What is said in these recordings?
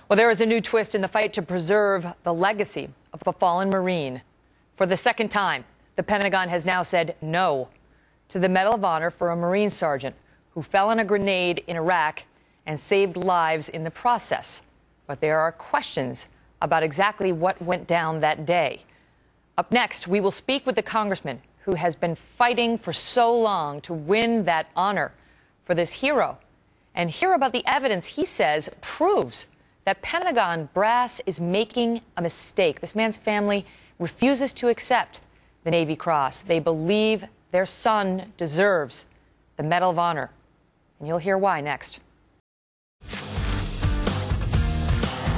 Well, there is a new twist in the fight to preserve the legacy of a fallen Marine. For the second time, the Pentagon has now said no to the Medal of Honor for a Marine sergeant who fell on a grenade in Iraq and saved lives in the process. But there are questions about exactly what went down that day. Up next, we will speak with the congressman who has been fighting for so long to win that honor for this hero and hear about the evidence he says proves that Pentagon brass is making a mistake. This man's family refuses to accept the Navy Cross. They believe their son deserves the Medal of Honor. And you'll hear why next.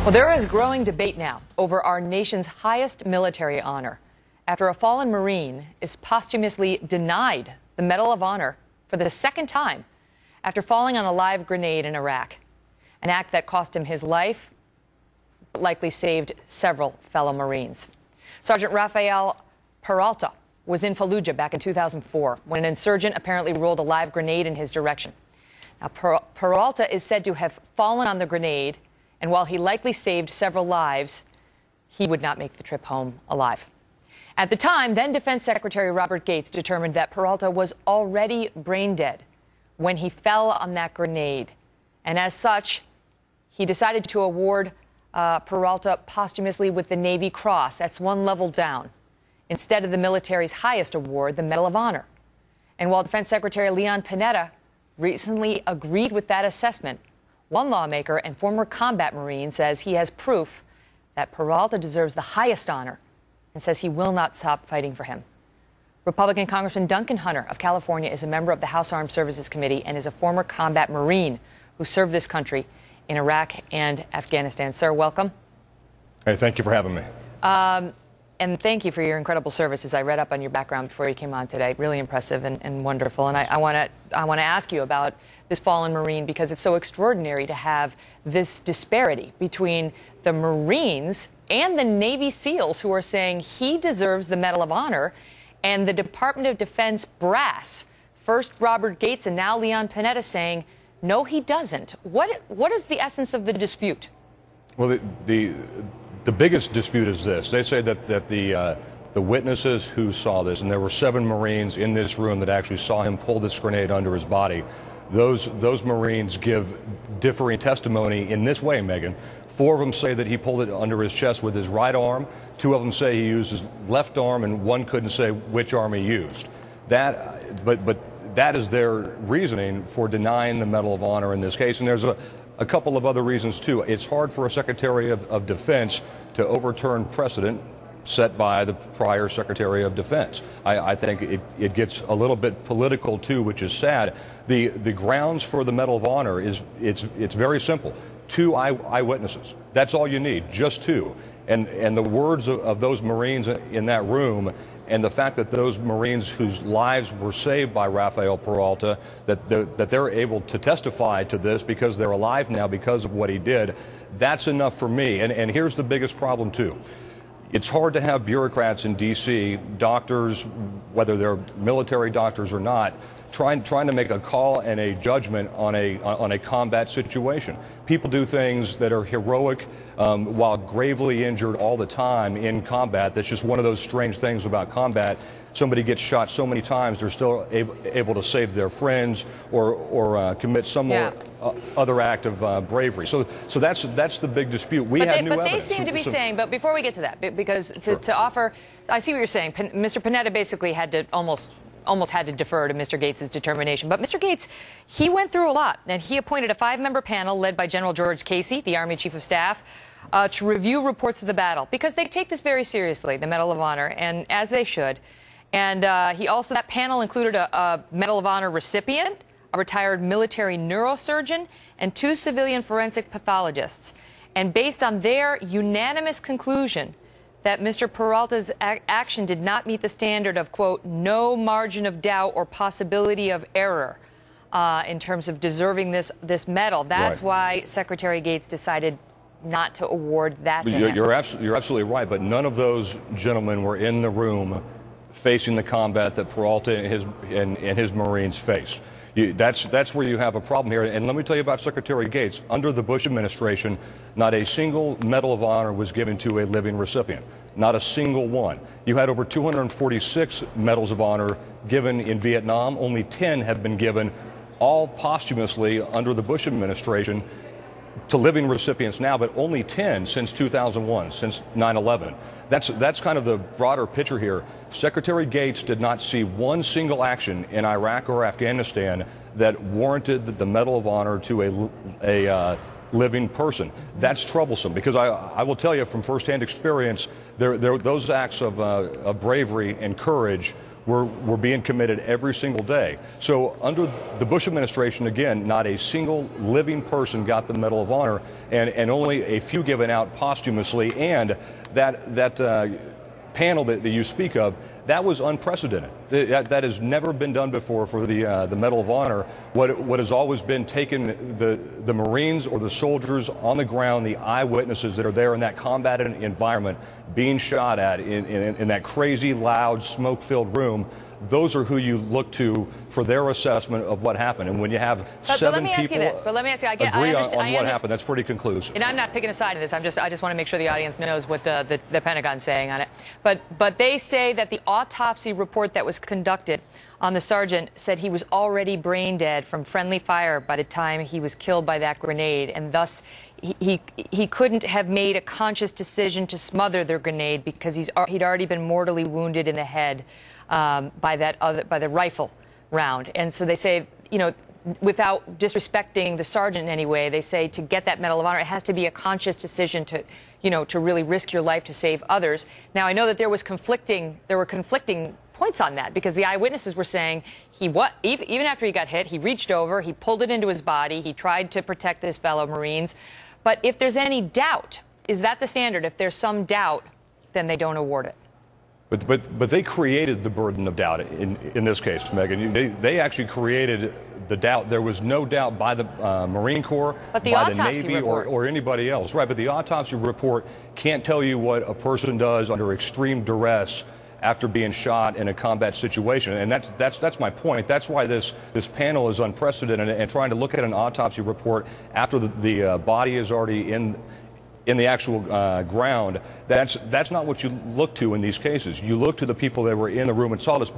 Well, there is growing debate now over our nation's highest military honor after a fallen Marine is posthumously denied the Medal of Honor for the second time after falling on a live grenade in Iraq. An act that cost him his life, but likely saved several fellow Marines. Sergeant Rafael Peralta was in Fallujah back in 2004 when an insurgent apparently rolled a live grenade in his direction. Now, Peralta is said to have fallen on the grenade, and while he likely saved several lives, he would not make the trip home alive. At the time, then Defense Secretary Robert Gates determined that Peralta was already brain dead when he fell on that grenade. And as such, he decided to award Peralta posthumously with the Navy Cross. That's one level down, instead of the military's highest award, the Medal of Honor. And while Defense Secretary Leon Panetta recently agreed with that assessment, one lawmaker and former combat Marine says he has proof that Peralta deserves the highest honor and says he will not stop fighting for him. Republican Congressman Duncan Hunter of California is a member of the House Armed Services Committee and is a former combat Marine who served this country in Iraq and Afghanistan. Sir, welcome. Hey, thank you for having me. And thank you for your incredible services. I read up on your background before you came on today. Really impressive and wonderful. And I want to ask you about this fallen Marine because it's so extraordinary to have this disparity between the Marines and the Navy SEALs who are saying he deserves the Medal of Honor and the Department of Defense brass. First Robert Gates and now Leon Panetta saying, no, he doesn't. What is the essence of the dispute? Well, the biggest dispute is this. They say that the witnesses who saw this, and there were 7 Marines in this room that actually saw him pull this grenade under his body, those Marines give differing testimony in this way, Megyn. 4 of them say that he pulled it under his chest with his right arm. 2 of them say he used his left arm, and 1 couldn't say which arm he used. But that is their reasoning for denying the Medal of Honor in this case. And there's a couple of other reasons, too. It's hard for a Secretary of Defense to overturn precedent set by the prior Secretary of Defense. I think it gets a little bit political, too, which is sad. The grounds for the Medal of Honor it's very simple. 2 eyewitnesses. That's all you need, just 2. And the words of those Marines in that room and the fact that those Marines whose lives were saved by Rafael Peralta, that they're able to testify to this because they're alive now because of what he did, that's enough for me. And here's the biggest problem, too. It's hard to have bureaucrats in D.C., doctors, whether they're military doctors or not, trying to make a call and a judgment on a combat situation. People do things that are heroic while gravely injured all the time in combat. That's just one of those strange things about combat. Somebody gets shot so many times, they're still able to save their friends or commit some other act of bravery. So that's the big dispute. We have new evidence. But they seem to be saying, but before we get to that, because to offer, I see what you're saying. Mr. Panetta basically had to almost had to defer to Mr. Gates' determination. But Mr. Gates, he went through a lot, and he appointed a 5-member panel led by General George Casey, the Army Chief of Staff, to review reports of the battle, because they take this very seriously, the Medal of Honor, and as they should. And that panel included a Medal of Honor recipient, a retired military neurosurgeon, and 2 civilian forensic pathologists. And based on their unanimous conclusion that Mr. Peralta's action did not meet the standard of, quote, no margin of doubt or possibility of error in terms of deserving this medal. That's why Secretary Gates decided not to award that to him. You're absolutely right, but none of those gentlemen were in the room facing the combat that Peralta and his Marines faced. That's where you have a problem here. And let me tell you about Secretary Gates. Under the Bush administration, not a single Medal of Honor was given to a living recipient. Not a single one. You had over 246 Medals of Honor given in Vietnam. Only 10 have been given, all posthumously under the Bush administration, to living recipients now, but only 10 since 2001, since 9/11. That's kind of the broader picture here. Secretary Gates did not see one single action in Iraq or Afghanistan that warranted the Medal of Honor to a living person. That's troublesome, because I will tell you from firsthand experience, those acts of bravery and courage were being committed every single day. So under the Bush administration, again, not a single living person got the Medal of Honor, and only a few given out posthumously. And that panel that you speak of, that was unprecedented. That has never been done before for the Medal of Honor. What has always been taken, the Marines or the soldiers on the ground, the eyewitnesses that are there in that combated environment, being shot at in that crazy, loud, smoke-filled room. Those are who you look to for their assessment of what happened. And when you have seven people agree on what happened, that's pretty conclusive. And I'm not picking a side in this. I just want to make sure the audience knows what the Pentagon's saying on it. But they say that the autopsy report that was conducted on the sergeant said he was already brain dead from friendly fire by the time he was killed by that grenade, and thus he couldn't have made a conscious decision to smother the grenade because he'd already been mortally wounded in the head by the rifle round. And so they say, you know, without disrespecting the sergeant in any way, they say to get that Medal of Honor, it has to be a conscious decision to, you know, to really risk your life to save others. Now, I know that there were conflicting points on that, because the eyewitnesses were saying even after he got hit, he reached over, he pulled it into his body, he tried to protect his fellow Marines. But if there's any doubt, is that the standard? If there's some doubt, then they don't award it. But they created the burden of doubt in this case, Megyn. They actually created the doubt. There was no doubt by the Marine Corps, by the Navy, or anybody else. Right, but the autopsy report can't tell you what a person does under extreme duress after being shot in a combat situation. And that's my point. That's why this panel is unprecedented, and trying to look at an autopsy report after the body is already in the actual ground. That's not what you look to in these cases. You look to the people that were in the room and saw this,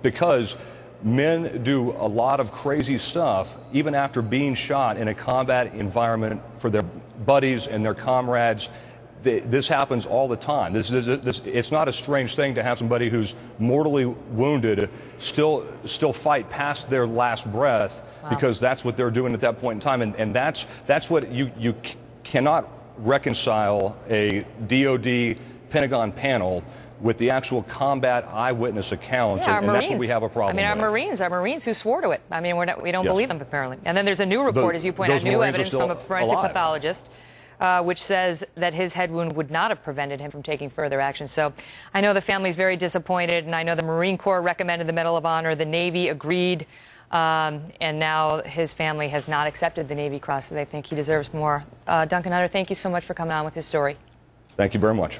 because men do a lot of crazy stuff even after being shot in a combat environment for their buddies and their comrades. This happens all the time. It's not a strange thing to have somebody who's mortally wounded still fight past their last breath. Wow. Because that's what they're doing at that point in time, and that's what you cannot reconcile a DOD Pentagon panel with the actual combat eyewitness accounts, and that's what we have a problem with. I mean, our Marines who swore to it. I mean, we don't believe them, apparently. And then there's a new report, as you point out, new evidence from a forensic pathologist, which says that his head wound would not have prevented him from taking further action. So I know the family's very disappointed, and I know the Marine Corps recommended the Medal of Honor. The Navy agreed, and now his family has not accepted the Navy Cross, so they think he deserves more. Duncan Hunter, thank you so much for coming on with his story. Thank you very much.